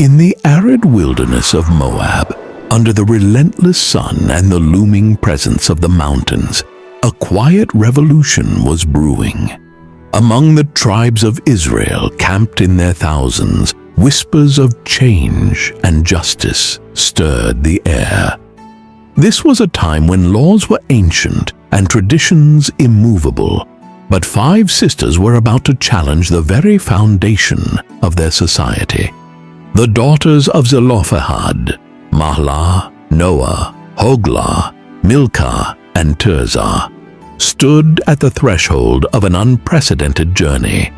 In the arid wilderness of Moab, under the relentless sun and the looming presence of the mountains, a quiet revolution was brewing. Among the tribes of Israel, camped in their thousands, whispers of change and justice stirred the air. This was a time when laws were ancient and traditions immovable, but 5 sisters were about to challenge the very foundation of their society. The daughters of Zelophehad, Mahlah, Noah, Hoglah, Milcah, and Tirzah, stood at the threshold of an unprecedented journey.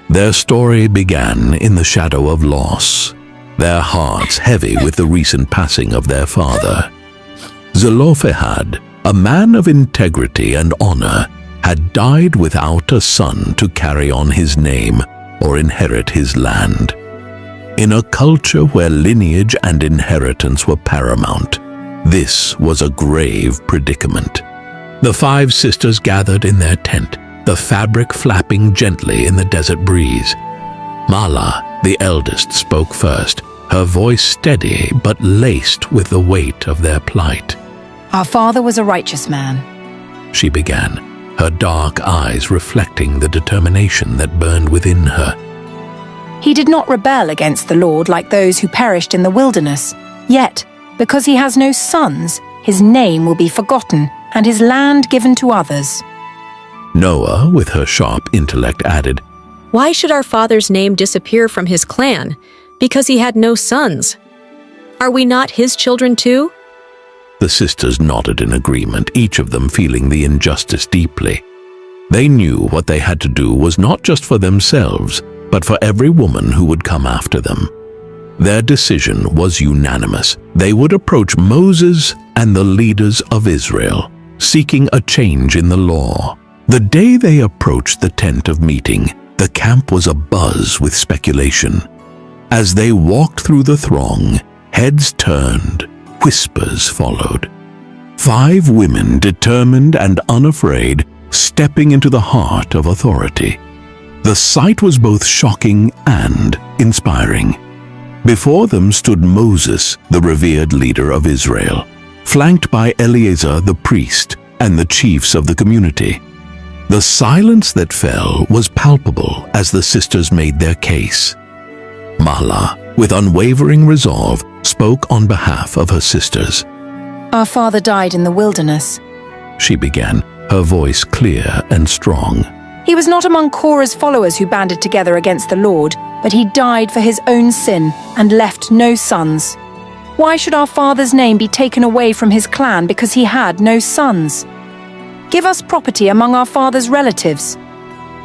Their story began in the shadow of loss, their hearts heavy with the recent passing of their father. Zelophehad, a man of integrity and honor, had died without a son to carry on his name or inherit his land. In a culture where lineage and inheritance were paramount, this was a grave predicament. The 5 sisters gathered in their tent, the fabric flapping gently in the desert breeze. Mahlah, the eldest, spoke first, her voice steady but laced with the weight of their plight. "Our father was a righteous man," she began, her dark eyes reflecting the determination that burned within her. "He did not rebel against the Lord like those who perished in the wilderness. Yet, because he has no sons, his name will be forgotten and his land given to others." Noah, with her sharp intellect, added, "Why should our father's name disappear from his clan? Because he had no sons. Are we not his children too?" The sisters nodded in agreement, each of them feeling the injustice deeply. They knew what they had to do was not just for themselves, but for every woman who would come after them. Their decision was unanimous. They would approach Moses and the leaders of Israel, seeking a change in the law. The day they approached the tent of meeting, the camp was abuzz with speculation. As they walked through the throng, heads turned, whispers followed. 5 women, determined and unafraid, stepping into the heart of authority. The sight was both shocking and inspiring. Before them stood Moses, the revered leader of Israel, flanked by Eleazar the priest and the chiefs of the community. The silence that fell was palpable as the sisters made their case. Mahlah, with unwavering resolve, spoke on behalf of her sisters. "Our father died in the wilderness," she began, her voice clear and strong. "He was not among Korah's followers who banded together against the Lord, but he died for his own sin and left no sons. Why should our father's name be taken away from his clan because he had no sons? Give us property among our father's relatives."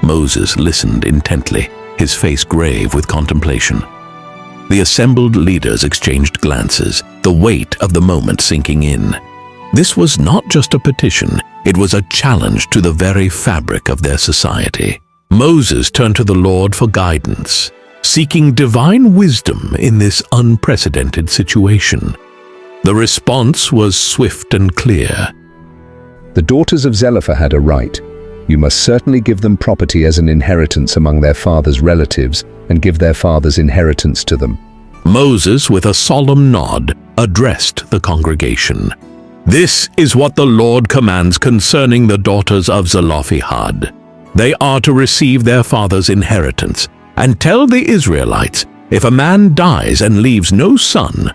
Moses listened intently, his face grave with contemplation. The assembled leaders exchanged glances, the weight of the moment sinking in. This was not just a petition, it was a challenge to the very fabric of their society. Moses turned to the Lord for guidance, seeking divine wisdom in this unprecedented situation. The response was swift and clear. "The daughters of Zelophehad are right. You must certainly give them property as an inheritance among their father's relatives and give their father's inheritance to them." Moses, with a solemn nod, addressed the congregation. "This is what the Lord commands concerning the daughters of Zelophehad. They are to receive their father's inheritance. And tell the Israelites, if a man dies and leaves no son,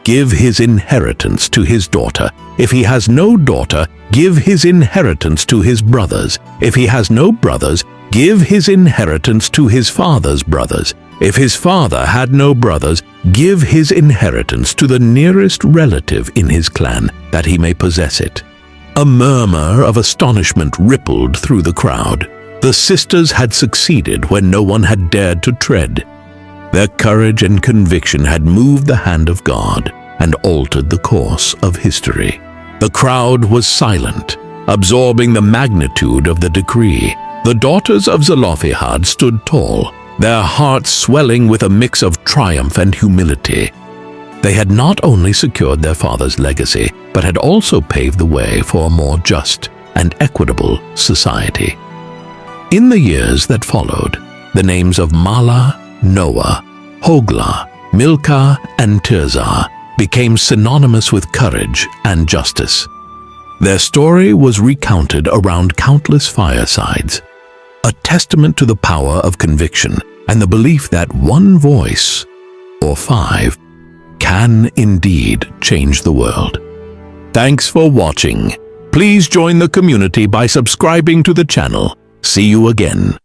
give his inheritance to his daughter. If he has no daughter, give his inheritance to his brothers. If he has no brothers, give his inheritance to his father's brothers. If his father had no brothers, give his inheritance to the nearest relative in his clan, that he may possess it." A murmur of astonishment rippled through the crowd. The sisters had succeeded when no one had dared to tread. Their courage and conviction had moved the hand of God and altered the course of history. The crowd was silent, absorbing the magnitude of the decree. The daughters of Zelophehad stood tall, their hearts swelling with a mix of triumph and humility. They had not only secured their father's legacy, but had also paved the way for a more just and equitable society. In the years that followed, the names of Mahlah, Noah, Hoglah, Milcah and Tirzah became synonymous with courage and justice. Their story was recounted around countless firesides, a testament to the power of conviction and the belief that one voice, or five, can indeed change the world. Thanks for watching. Please join the community by subscribing to the channel. See you again.